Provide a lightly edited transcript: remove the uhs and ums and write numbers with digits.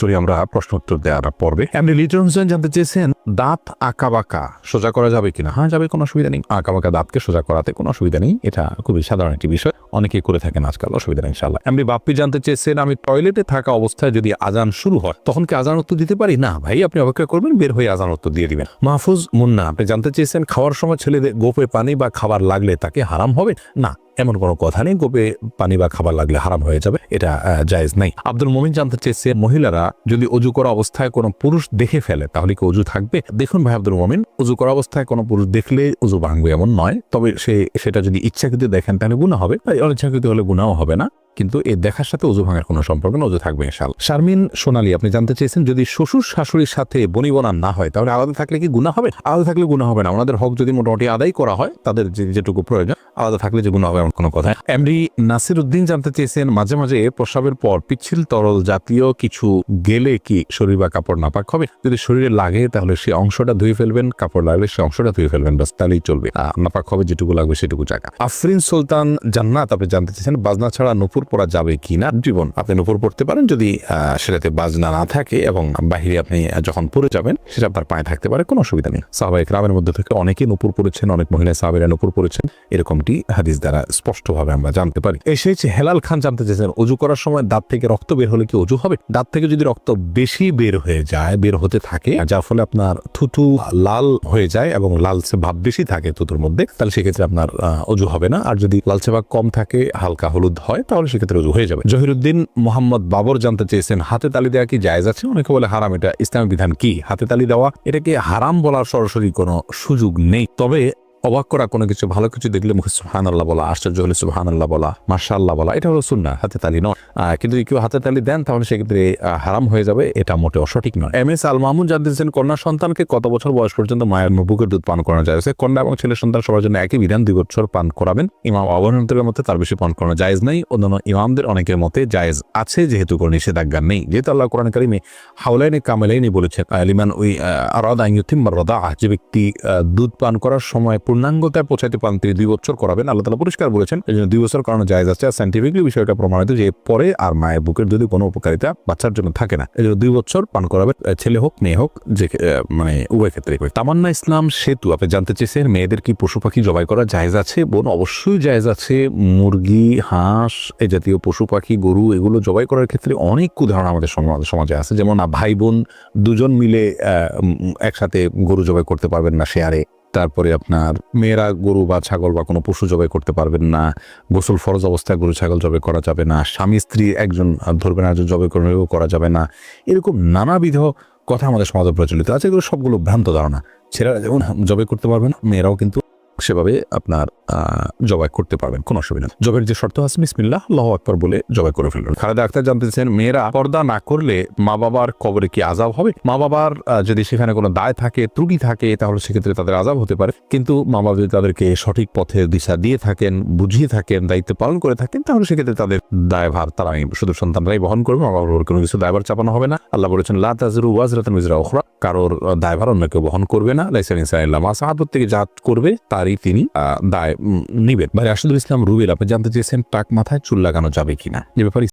চলি আমরা প্রশ্ন উত্তর দেওয়ার পর্বে। এমনি লিটন হোসেন জানতে চেয়েছেন দাঁত আঁকা বাঁকা সোজা করা যাবে কিনা। হ্যাঁ, যাবে, কোনো অসুবিধা নেই। আঁকা বাঁকা দাঁতকে সোজা করাতে কোনো অসুবিধা নেই, এটা খুবই সাধারণ একটি বিষয়, অনেকেই করে থাকেন আজকাল, অসুবিধা নেই ইনশাআল্লাহ। এমনি বাপ্পি জানতে চেয়েছেন আমি টয়লেটে থাকা অবস্থায় যদি আজান শুরু হয় তখন কি আজান উত্তর দিতে পারি? না ভাই, আপনি অপেক্ষা করবেন, বের হয়ে আজান উত্তর দিয়ে দিবেন। মাহফুজ মুন্না আপনি জানতে চেয়েছেন খাওয়ার সময় ছেলেদের গোপে পানি বা খাবার লাগলে তাকে হারাম হবে? না, এমন কোনো কথা নেই, গোপে পানি বা খাবার লাগলে হারাম হয়ে যাবে, এটা জায়েজ নাই। আব্দুল মুমিন জানতে চেয়েছে মহিলারা যদি অজু করা অবস্থায় কোনো পুরুষ দেখে ফেলে তাহলে কি অজু থাকবে? দেখুন ভাই আব্দুল মুমিন, অজু করা অবস্থায় কোনো পুরুষ দেখলে অজু ভাঙবে এমন নয়, তবে সেটা যদি ইচ্ছাকৃত দেখেন তাহলে গুনাহ হবে, অনিচ্ছাকৃত হলে গুনাহও হবে না, কিন্তু এই দেখার সাথে অজু ভাঙার কোনো সম্পর্ক না, অজু থাকবে ইনশাআল্লাহ। শারমিন সোনালী আপনি জানতে চেয়েছেন যদি শ্বশুর শাশুড়ির সাথে বনিবনা না হয় তাহলে আলাদা থাকলে কি গুনাহ হবে? আলাদা থাকলে গুনাহ হবে না, ওনাদের হক যদি মোটামুটি আদায় করা হয়, তাদের যেটুকু প্রয়োজন, আলাদা থাকলে যে গুনাহ হবে এমন কোনো কথা। এমডি নাসির উদ্দিন জানতে চেয়েছেন মাঝে মাঝে প্রস্রাবের পর পিচ্ছিল তরল জাতীয় কিছু গেলে কি শরীর বা কাপড় নাপাক হবে? যদি শরীরে লাগে তাহলে সে অংশটা ধুয়ে ফেলবেন, কাপড় লাগলে সে অংশটা ধুয়ে ফেলবেন, বাস তাহলেই চলবে, নাপাক হবে যেটুকু লাগবে সেটুকু জায়গা। আফরিন সুলতান জান্নাত আপনি জানতে চেয়েছেন বাজনা ছাড়া নূপুর পরা যাবে কি না? জীবন আপনি নূপুর পড়তে পারেন যদি সেটাতে বাজনা না থাকে এবং বাহিরে আপনি যখন পরে যাবেন সেটা আপনার পায়ে থাকতে পারে, কোনো অসুবিধা নেই। সাহাবায়ে কেরামের মধ্যে থেকে অনেকেই নূপুর পড়েছেন, অনেক মহিলা সাহাবীরা নূপুর পড়েছেন, এরকমটি হাদিস দ্বারা স্পষ্টভাবে আমরা জানতে পারি। এসেছে হেলাল খান জানতে চেয়েছেন অজু করার সময় দাঁত থেকে রক্ত বের হলে কি অজু হবে? দাঁত থেকে যদি রক্ত বেশি বের হয়ে যায়, বের হতে থাকে, যার ফলে আপনার থুতু লাল হয়ে যায় এবং লালচে ভাব বেশি থাকে থুতুর মধ্যে, তাহলে সেক্ষেত্রে আপনার অজু হবে না। আর যদি লালচে ভাব কম থাকে, হালকা হলুদ হয়, তাহলে সেক্ষেত্রে অজু হয়ে যাবে। জহিরুদ্দিন মোহাম্মদ বাবর জানতে চেয়েছেন হাতে তালি দেওয়া কি জায়েজ আছে? অনেকে বলে হারাম, এটা ইসলামের বিধান কি? হাতে তালি দেওয়া এটাকে হারাম বলার সরাসরি কোনো সুযোগ নেই, তবে অবাক করা কোনো কিছু, ভালো কিছু দেখলে মুখে সুবহানাল্লাহ বলা, আশ্চর্য হলে সুবহানাল্লাহ বলা, মাশাআল্লাহ বলা, এটা হলো সুন্নাহ, হাতে তালি নয়। কিন্তু কেউ হাতে তালি দেন তাহলে সেক্ষেত্রে হারাম হয়ে যাবে, এটা মোটেও সঠিক নয়। এম এস আল মামুন জানতে চেয়েছেন কন্যা সন্তানকে কত বছর বয়স পর্যন্ত মায়ের বুকের দুধ পান করানো যায়? কন্যা এবং ছেলে সন্তান সবার জন্য একই বিধান, 2 বছর পান করাবেন। ইমাম আবু হানিফার মতে তার বেশি পান করানো জায়েজ নাই, অন্যান্য ইমামদের অনেকের মতে জায়েজ আছে, যেহেতু কোনো নিষেধাজ্ঞা নেই, যেহেতু আল্লাহ কোরআন কারিমে হাওলাইনে কামেলাইনি বলেছেন, লিমান ওই আরাদা আন ইউতিম্মা রাদাআহ, যে ব্যক্তি দুধ পান করার সময় পূর্ণাঙ্গতায় পৌঁছাইতে পান তিনি 2 বছর করাবেন। আল্লাহ তাআলা পরিষ্কার বলেছেন, এই জন্য 2 বছর করানো জায়েজ আছে। আর সায়েন্টিফিকলি বিষয়টা প্রমাণিত যে পরে আর মায়ের বুকের দুধে কোনো উপকারিতা বাচ্চার জন্য থাকে না, এই জন্য 2 বছর পান করাবেন, ছেলে হোক মেয়ে হোক, যে মানে উভয় ক্ষেত্রে। তামান্না ইসলাম সেতু আপনি জানতে চেয়েছেন মেয়েদের কি পশু পাখি জবাই করা জায়েজ আছে? বোন, অবশ্যই জায়েজ আছে। মুরগি, হাঁস, এই জাতীয় পশু পাখি, গরু, এগুলো জবাই করার ক্ষেত্রে অনেক উদাহরণ আমাদের সমাজে আছে। যেমন ভাই বোন দুজন মিলে একসাথে গরু জবাই করতে পারবেন না শেয়ারে, তারপরে আপনার মেয়েরা গরু বা ছাগল বা কোনো পশু জবাই করতে পারবেন না, গোসল ফরজ অবস্থায় গরু ছাগল জবাই করা যাবে না, স্বামী স্ত্রী একজন ধরবেন একজন জবাই করবেও করা যাবে না, এরকম নানাবিধ কথা আমাদের সমাজে প্রচলিত আছে। এগুলো সবগুলো ভ্রান্ত ধারণা। ছেলেরা যেমন জবাই করতে পারবেন, মেয়েরাও কিন্তু সেভাবে আপনার জবাই করতে পারবেন, কোনো অসুবিধা নেই। জবের যে শর্ত আছে বিসমিল্লাহ আল্লাহু আকবার বলে জবাই করে ফেলবেন। খালেদা আক্তার জানতে চান মেয়েরা পর্দা না করলে মা বাবার কবরে কি আযাব হবে? মা বাবার যদি সেখানে কোনো দায় থাকে, ত্রুটি থাকে, তাহলে সেক্ষেত্রে তাদের আযাব হতে পারে, কিন্তু মা বাবা যদি তাদেরকে সঠিক পথে দিশা দিয়ে থাকেন, বুঝিয়ে থাকেন, দায়িত্ব পালন করে থাকেন, তাহলে সেক্ষেত্রে তাদের দায়ভার তারা শুধু সন্তানরাই বহন করবে, মা বাবার কোনো কিছু দায়ভার চাপানো হবে না। আল্লাহ বলেছেন লা তাযরু ওয়াজরাতুন উযরা উখরা, কারোর দায়ভার অন্য কেউ বহন করবে না। লাইসা লিল ইনসানি ইল্লা মা সাআ, প্রত্যেকে যা করবে তারই তিনি দায় নিবেন। ভাই রাশিদুল ইসলাম রুবেল আপনি জানতে চেয়েছেন টাক মাথায় চুল লাগানো যাবে কিনা, এ ব্যাপারে